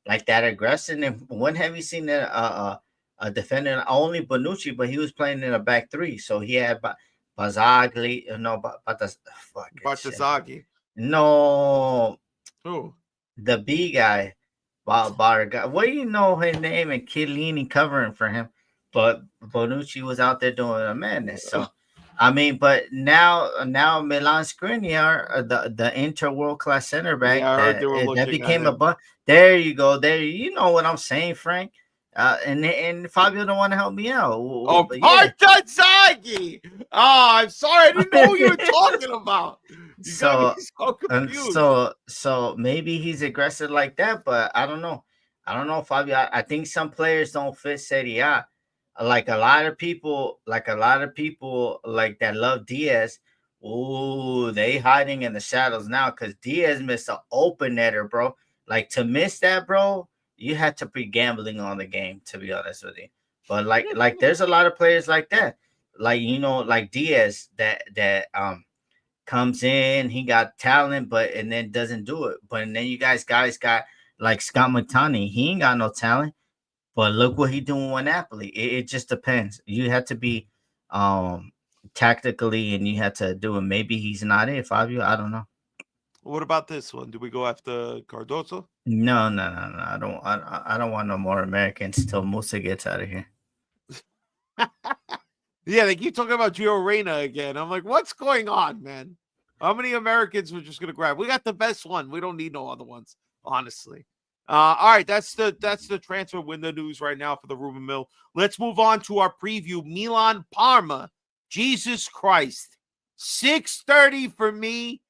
Like that aggression. And when have you seen a defender? Only Bonucci, but he was playing in a back three, so he had Bazzagli. No, Barzagli. No, Who? the B guy, Barga. What do you know his name? And Chiellini covering for him, but Bonucci was out there doing a madness. So, I mean, but now Milan Skriniar, the inter world class center back, Yeah, that became a there you go. There, you know what I'm saying, Frank. And Fabio don't want to help me out. Oh, Barzagli! Oh, I'm sorry, I didn't know what you were talking about. So maybe he's aggressive like that, but I don't know. Fabio. I think some players don't fit Serie A. Like a lot of people like that love Diaz. Ooh, they hiding in the shadows now because Diaz missed an open netter, bro. Like to miss that, bro, you had to be gambling on the game, to be honest with you. But like there's a lot of players like that. Like, you know, like Diaz that comes in, he got talent, but and then doesn't do it. But and then you guys got like Scott McTominay. He ain't got no talent, but look what he doing with Napoli. It just depends. You have to be tactically, and you have to do it. Maybe he's not it, Fabio. I don't know. What about this one? Do we go after Cardoso? No. I don't want no more Americans till Musa gets out of here. Yeah, they keep talking about Gio Reyna again. I'm like, what's going on, man? How many Americans we're just gonna grab? We got the best one. We don't need no other ones, honestly. All right, that's the transfer window news right now for the rumor mill. Let's move on to our preview. Milan Parma. Jesus Christ. 6:30 for me.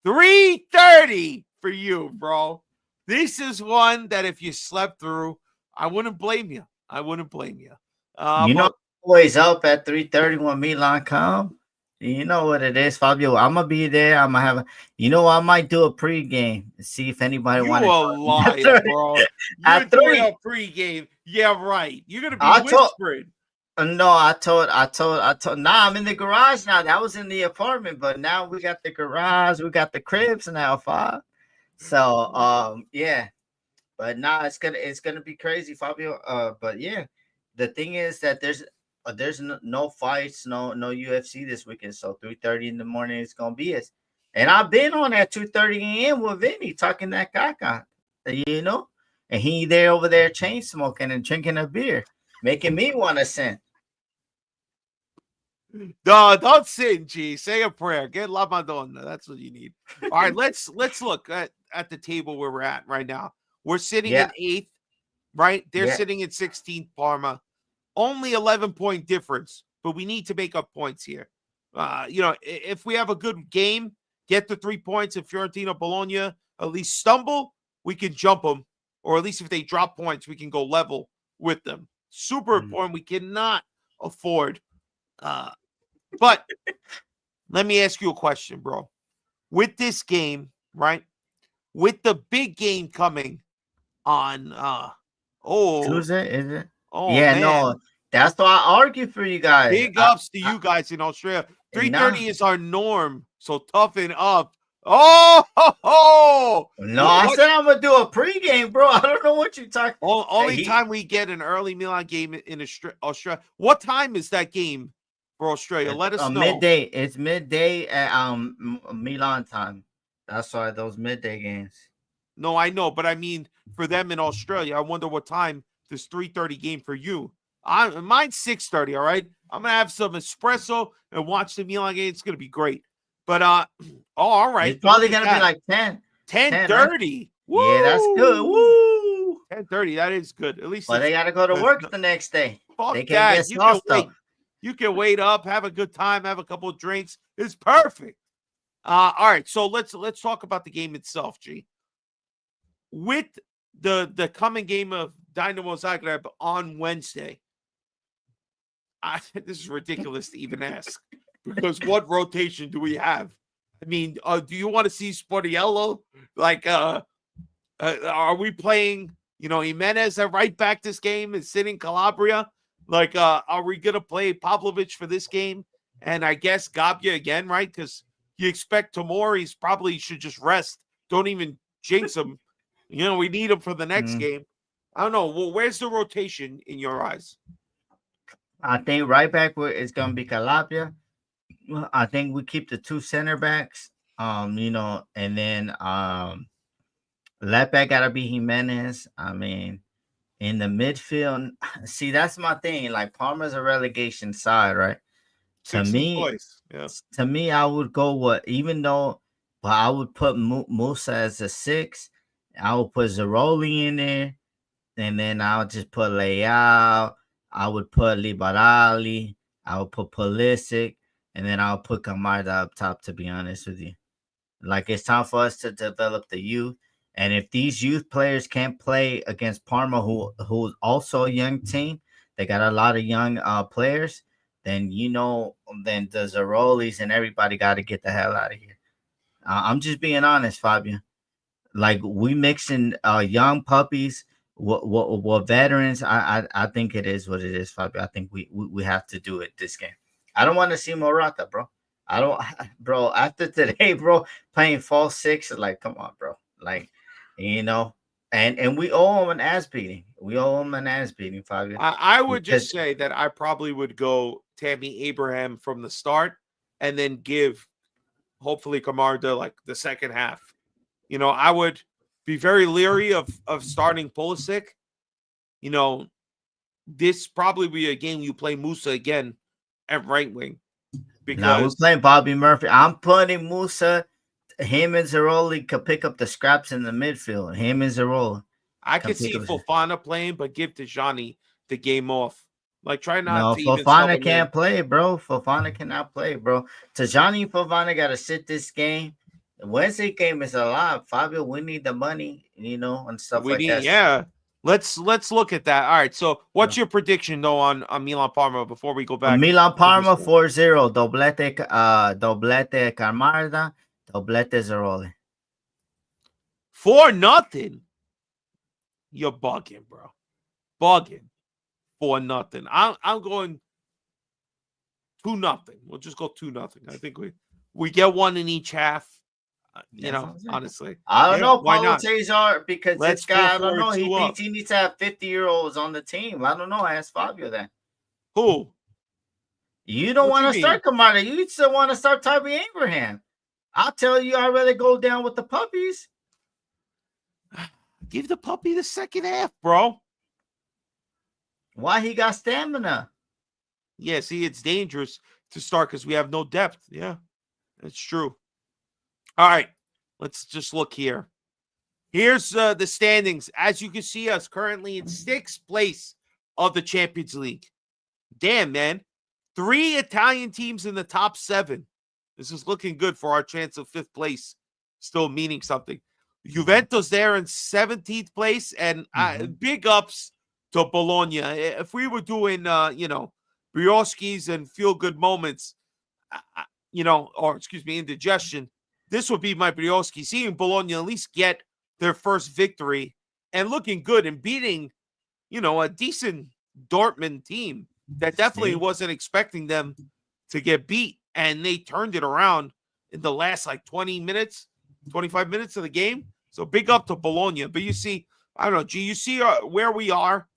3:30 for you, bro. This is one that if you slept through, I wouldn't blame you. You know, always up at 3:30 when Milan come. You know what it is, Fabio. I'm gonna be there. I'm gonna have I might do a pregame and see if anybody wants to. You a liar, bro. You're doing a pregame. Yeah, right. You're gonna be whispering. No, I told. Nah, I'm in the garage now. That was in the apartment, but now we got the garage. We got the cribs now, Fab. So, yeah. But nah, it's gonna be crazy, Fabio. But yeah, the thing is that there's no fights, no UFC this weekend. So 3:30 in the morning is gonna be it. And I've been on at 2:30 a.m. with Vinny talking that caca, you know, and he there over there chain smoking and drinking a beer, making me want to sin. No, don't sin, G. Say a prayer. Get La Madonna. That's what you need. All right, let's look at the table where we're at right now. We're sitting Yeah. in 8th, right? They're Yeah. sitting in 16th, Parma. Only 11-point difference, but we need to make up points here. If we have a good game, get the 3 points. If Fiorentina, Bologna at least stumble, we can jump them. Or at least if they drop points, we can go level with them. Super important. We cannot afford. But let me ask you a question, bro. With this game, right? With the big game coming on Tuesday, is it? man. No, that's why I argue for you guys. Big ups to you guys in Australia. 3:30 is our norm, so toughen up. Oh, no, I said I'm gonna do a pregame, bro. I don't know what you're talking. Only time we get an early Milan game in Australia. What time is that game for Australia? Let us know. Midday. It's midday at Milan time. That's why those midday games. No, I know, but I mean for them in Australia. I wonder what time this 3:30 game for you. Mine's 6:30. All right, I'm gonna have some espresso and watch the Milan game. It's gonna be great. But all right. It's probably gonna be like 10:30. Right? Yeah, that's good. Woo! 10:30. That is good. At least. But they gotta go to work the next day. Fuck they can't get sauced up. You can wait up, have a good time, have a couple of drinks. It's perfect. All right, so let's talk about the game itself, G. With the coming game of Dynamo Zagreb on Wednesday, this is ridiculous to even ask because what rotation do we have? I mean, do you want to see Sportiello? Like, are we playing? Jimenez at right back this game is sitting Calabria. Like, are we gonna play Pavlovic for this game? And I guess Gabia again, right? Because you expect Tomori's probably should just rest. Don't even jinx him. We need him for the next game. I don't know. Well, where's the rotation in your eyes? I think right back is gonna be Calabria. I think we keep the 2 center backs. And then left back gotta be Jimenez. I mean, in the midfield, see, that's my thing. Like Parma's a relegation side, right? To me, I would go but I would put Musa as a 6. I would put Zeroli in there, and then I would just put Leao. I would put Liberali. I would put Pulisic, and then I would put Camarda up top. To be honest with you, like it's time for us to develop the youth. And if these youth players can't play against Parma, who's also a young team, they got a lot of young players. Then then the Zerolis and everybody got to get the hell out of here. I'm just being honest, Fabio. Like we mixing young puppies with veterans. I think it is what it is, Fabio. I think we have to do it this game. I don't want to see Morata, bro. I don't, bro. After today, bro, playing false 6, like, come on, bro. Like, and we owe him an ass beating. We owe him an ass beating, Fabio. I would just say that I probably would go Tammy Abraham from the start and then give hopefully Camarda like the second half. I would be very leery of starting Pulisic. This probably be a game you play Musa again at right wing. Because we're playing Bobby Murphy. I'm putting Musa. Him and Zeroli could pick up the scraps in the midfield. Him and Zeroli. I could see Fofana playing, but give Tijani the game off. Like, try not to. No, Fofana can't play, bro. Fofana cannot play, bro. Tijani and Fofana got to sit this game. The Wednesday game is alive. Fabio, we need the money, and stuff like that. Yeah. Let's look at that. All right. So, what's your prediction though on Milan Parma before we go back? Milan Parma 4-0. Doblete Camarda, doblete Zeroli. 4-0. You're bugging, bro. Bugging. 4-0. I'm going 2-0. We'll just go 2-0. I think we get one in each half. Honestly, I don't know. Why not? Cesar, because this guy, I don't know. He thinks he needs to have 50-year-olds on the team. I don't know. I asked Fabio that. Who? You don't want to start Kamada. You still want to start Tybee Abraham. I'll tell you, I'd rather go down with the puppies. Give the puppy the second half, bro. Why he got stamina? Yeah, see, it's dangerous to start because we have no depth. Yeah, that's true. All right, let's just look here. Here's the standings. As you can see, us currently in 6th place of the Champions League. Damn, man. 3 Italian teams in the top 7. This is looking good for our chance of 5th place, still meaning something. Juventus there in 17th place, and big ups to Bologna. If we were doing, brioskis and feel-good moments, indigestion, this would be my brioski. Seeing Bologna at least get their first victory and looking good and beating, a decent Dortmund team that definitely wasn't expecting them to get beat. And they turned it around in the last 20 minutes, 25 minutes of the game. So big up to Bologna. But you see, I don't know, G, you see where we are.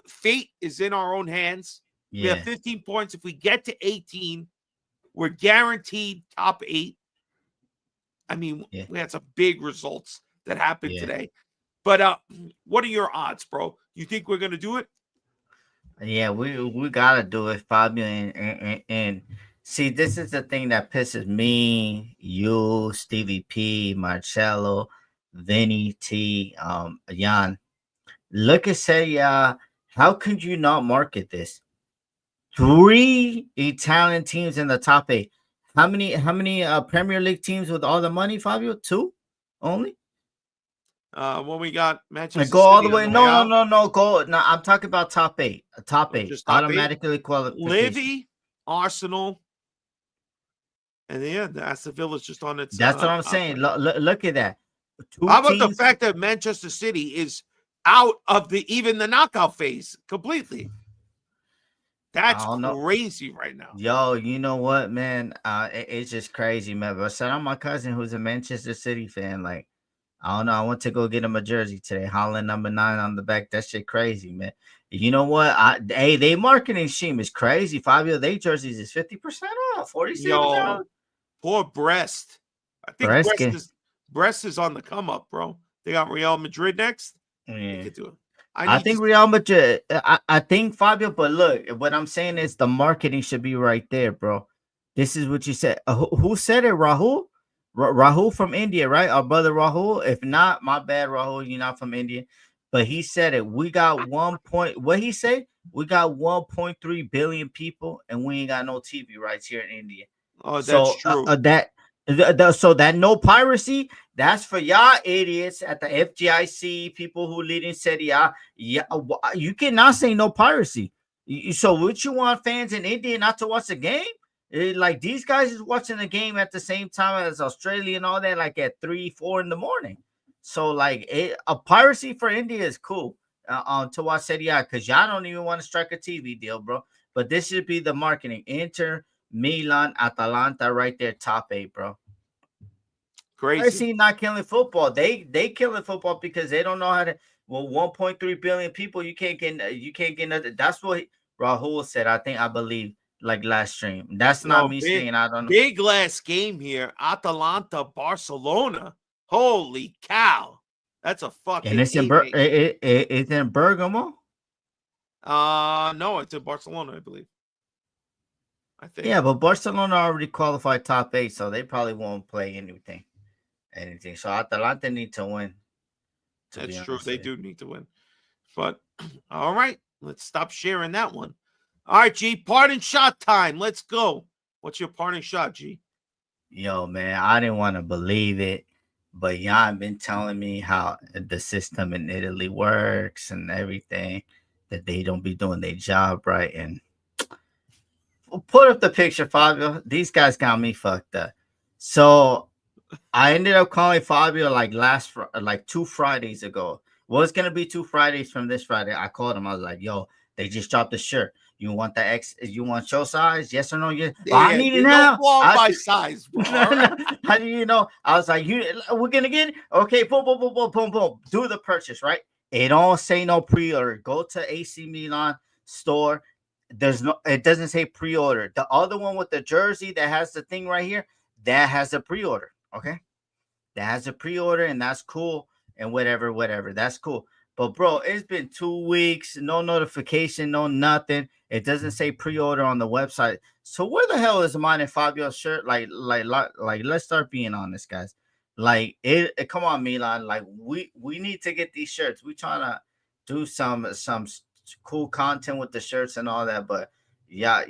Fate is in our own hands. Yeah. We have 15 points. If we get to 18, we're guaranteed top 8. I mean, we had some big results that happened today. But what are your odds, bro? You think we're going to do it? Yeah, we got to do it, Fabio. And see, this is the thing that pisses me, you, Stevie P, Marcelo, Vinny T, Jan. Look at Serie A. How could you not market this? 3 Italian teams in the top 8. How many Premier League teams with all the money, Fabio? 2 only? When we got Manchester go all City the way. No. Go. No, I'm talking about top 8. Top 8 automatically qualification. Livy, Arsenal, and the Aston Villa's just on its. That's what I'm saying. Look at that. How about the fact that Manchester City is out of even the knockout phase completely? That's crazy right now. Yo, you know what, man? It's just crazy, man. But shout out my cousin who's a Manchester City fan. Like, I don't know. I went to go get him a jersey today. Holland number 9 on the back. That shit crazy, man. You know what? They marketing scheme is crazy. Fabio, they jerseys is 50% off. 47. Poor Brest. I think Brest is on the come up, bro. They got Real Madrid next. Yeah. I think Real Madrid. I think Fabio, but look, what I'm saying is the marketing should be right there, bro. This is what you said. Who said it? Rahul? Rahul from India, right? Our brother Rahul. If not, my bad, Rahul. You're not from India, but he said it. We got what he say? We got 1.3 billion people, and we ain't got no TV rights here in India. Oh, that's true. So that no piracy, that's for y'all idiots at the FGIC, people who lead in Serie A. Yeah, you cannot say no piracy. So would you want fans in India not to watch the game? Like these guys is watching the game at the same time as Australia and all that, like at 3-4 in the morning. So like a piracy for India is cool to watch Serie A because y'all don't even want to strike a TV deal, bro. But this should be the marketing. Inter, Milan, Atalanta, right there, top 8, bro. Crazy. I see not killing football. They killing football because they don't know how to. Well, 1.3 billion people, you can't get nothing. That's what Rahul said. I believe like last stream. That's not me saying. I don't know. Big last game here, Atalanta, Barcelona. Holy cow, that's a fucking. And it's it's in Bergamo. No, it's in Barcelona, I believe. I think. Yeah, but Barcelona already qualified top 8, so they probably won't play anything. So Atalanta need to win. That's true. They do need to win. But all right, let's stop sharing that one. All right, G, parting shot time. Let's go. What's your parting shot, G? Yo, man, I didn't want to believe it, but Jan been telling me how the system in Italy works and everything, that they don't be doing their job right. And put up the picture, Fabio. These guys got me fucked up. So I ended up calling Fabio like 2 Fridays ago. Well, it's gonna be 2 Fridays from this Friday. I called him. I was like, "Yo, they just dropped the shirt. You want the X? You want show size? Yes or no? Yes. Yeah, I need it now. By size, bro. How do you know? I was like, we're gonna get it. Okay, boom, boom, boom, boom, boom, boom. Do the purchase, right? It don't say no pre-order. Go to AC Milan store. It doesn't say pre-order. The other one with the jersey that has the thing right here, that has a pre-order. Okay, that has a pre-order, and that's cool. And whatever, that's cool. But bro, it's been 2 weeks, no notification, no nothing. It doesn't say pre-order on the website. So where the hell is mine and Fabio's shirt? Like, let's start being honest, guys. Like come on, Milan. Like we need to get these shirts. We trying to do some cool content with the shirts and all that, but yeah,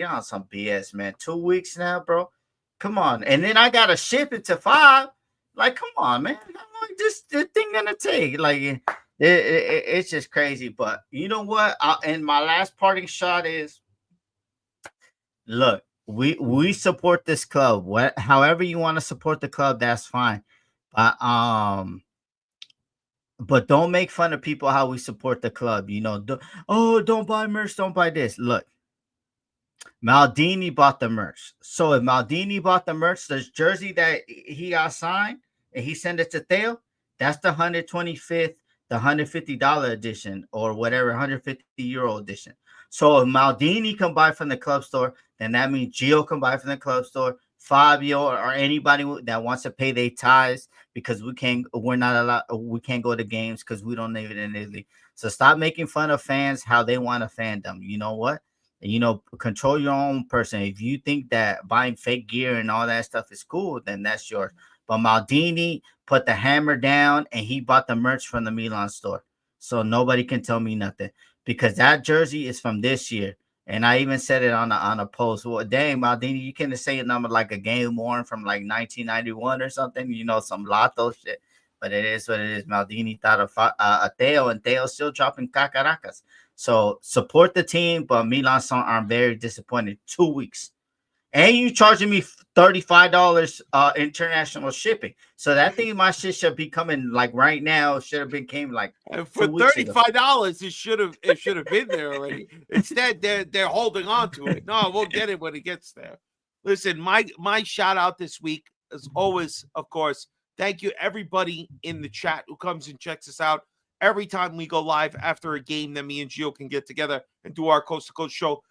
on some BS, man. 2 weeks now, bro. Come on, and then I gotta ship it to 5. Like, come on, man. How long this thing gonna take? Like, it's just crazy. But you know what? And my last parting shot is, look, we support this club. What, however you want to support the club, that's fine. But don't make fun of people how we support the club. Don't buy merch, don't buy this. Look, Maldini bought the merch. So if Maldini bought the merch, the jersey that he got signed and he sent it to Theo, that's the 125th, the $150 edition or whatever, 150 euro edition. So if Maldini can buy from the club store, then that means Gio can buy from the club store, Fabio or anybody that wants to pay their ties, because we're not allowed, we can't go to games because we don't live in Italy. So stop making fun of fans how they want to fan them. You know what? Control your own person. If you think that buying fake gear and all that stuff is cool, then that's yours. But Maldini put the hammer down and he bought the merch from the Milan store. So nobody can tell me nothing, because that jersey is from this year. And I even said it on a post. Well, dang, Maldini, you can't say a number like a game worn from like 1991 or something, some lotto shit. But it is what it is. Maldini thought of Theo, and Theo's still dropping cacaracas. So support the team, but Milan are very disappointed. 2 weeks. And you charging me $35 international shipping. So that thing, my shit should be coming like right now. Should have been came like for $35. It should have been there already. Instead, they're holding on to it. No, we'll get it when it gets there. Listen, my shout out this week, as always, of course. Thank you everybody in the chat who comes and checks us out every time we go live after a game that me and Gio can get together and do our Coast to Coast show.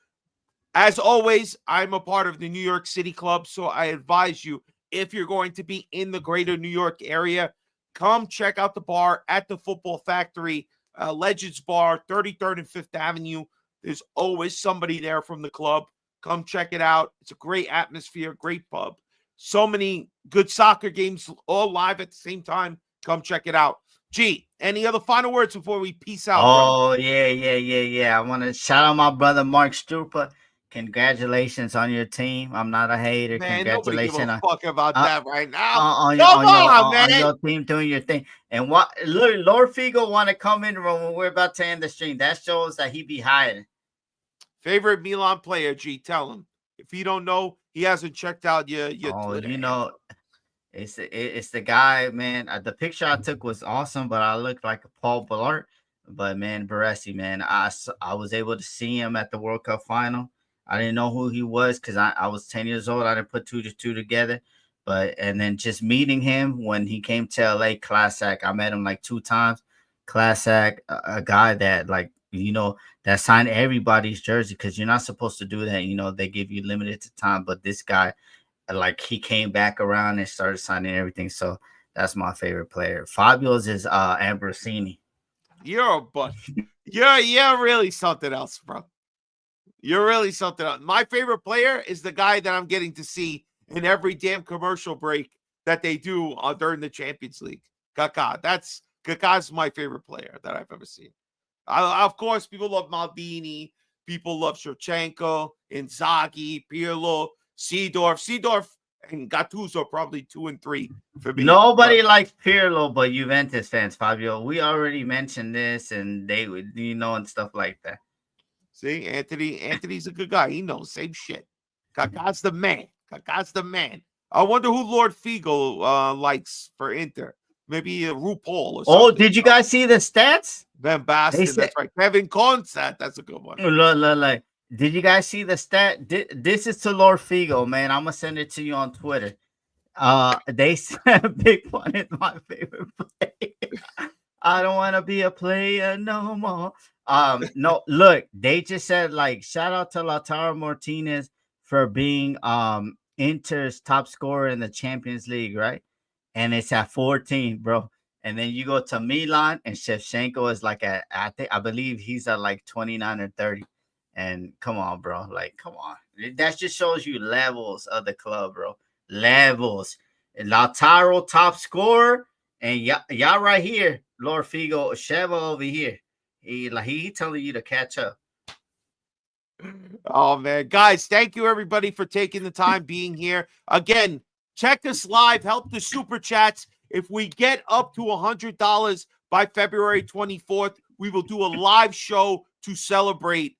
As always, I'm a part of the New York City Club, so I advise you, if you're going to be in the greater New York area, come check out the bar at the Football Factory, Legends Bar, 33rd and 5th Avenue. There's always somebody there from the club. Come check it out. It's a great atmosphere, great pub. So many good soccer games all live at the same time. Come check it out. G, any other final words before we peace out? Oh, bro? Yeah. I want to shout out my brother Mark Strupa. Congratulations on your team. I'm not a hater. Man, congratulations. Nobody give a fuck about that right now. On your team doing your thing. And what Lord Figo want to come in when we're about to end the stream. That shows that he be hiding. Favorite Milan player, G, tell him. If you don't know, he hasn't checked out your Twitter. It's the guy, man. The picture I took was awesome, but I looked like a Paul Blart. But man, Baresi, man, I was able to see him at the World Cup final. I didn't know who he was because I was 10 years old. I didn't put 2 to 2 together. And then just meeting him when he came to LA, class act. I met him like 2 times. Class act, a guy that that signed everybody's jersey, because you're not supposed to do that. They give you limited time. But this guy, like, he came back around and started signing everything. So that's my favorite player. Fabio's is Ambrosini. You're a bunch. You're really something else, bro. You're really something else. My favorite player is the guy that I'm getting to see in every damn commercial break that they do during the Champions League. Kaká's my favorite player that I've ever seen. Of course, people love Maldini. People love Shevchenko, Inzaghi, Pirlo, Seedorf, and Gattuso are probably 2 and 3 for me. Nobody likes Pirlo but Juventus fans, Fabio. We already mentioned this, and they would, and stuff like that. See, Anthony's a good guy. He knows, same shit. Kaká's the man. I wonder who Lord Figo likes for Inter. Maybe RuPaul or something. Oh, did you guys see the stats? Van Basten, that's right. Kevin Consat, that's a good one. Look. Did you guys see the stat? This is to Lord Figo, man. I'm gonna send it to you on Twitter. They said Big Pun is my favorite player. I don't want to be a player no more. No, look, they just said, like, shout out to Lautaro Martinez for being Inter's top scorer in the Champions League, right? And it's at 14, bro. And then you go to Milan, and Shevchenko is like I believe he's at like 29 or 30. And come on, bro. Like, come on. That just shows you levels of the club, bro. Levels. Lautaro top scorer, and y'all right here, Lord Figo, Sheva over here. He telling you to catch up. Oh man, guys, thank you everybody for taking the time being here. Again, check us live, help the super chats. If we get up to $100 by February 24th, we will do a live show to celebrate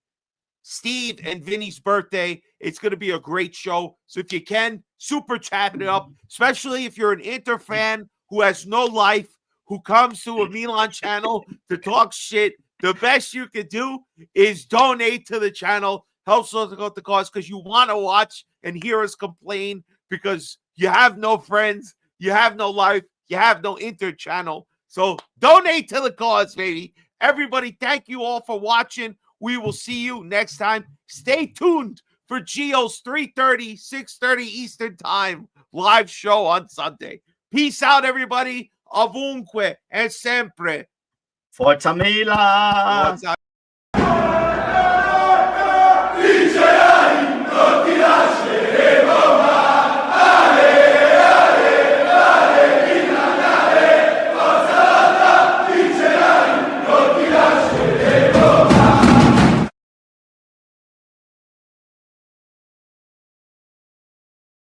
Steve and Vinny's birthday. It's going to be a great show. So if you can, super chat it up, especially if you're an Inter fan who has no life, who comes to a Milan channel to talk shit. The best you can do is donate to the channel. Helps us go the cause because you want to watch and hear us complain because you have no friends, you have no life, you have no Inter channel. So donate to the cause, baby. Everybody, thank you all for watching. We will see you next time. Stay tuned for Gio's 3:30, 6:30 Eastern Time live show on Sunday. Peace out, everybody. Ovunque e sempre. Forza Milan! Forza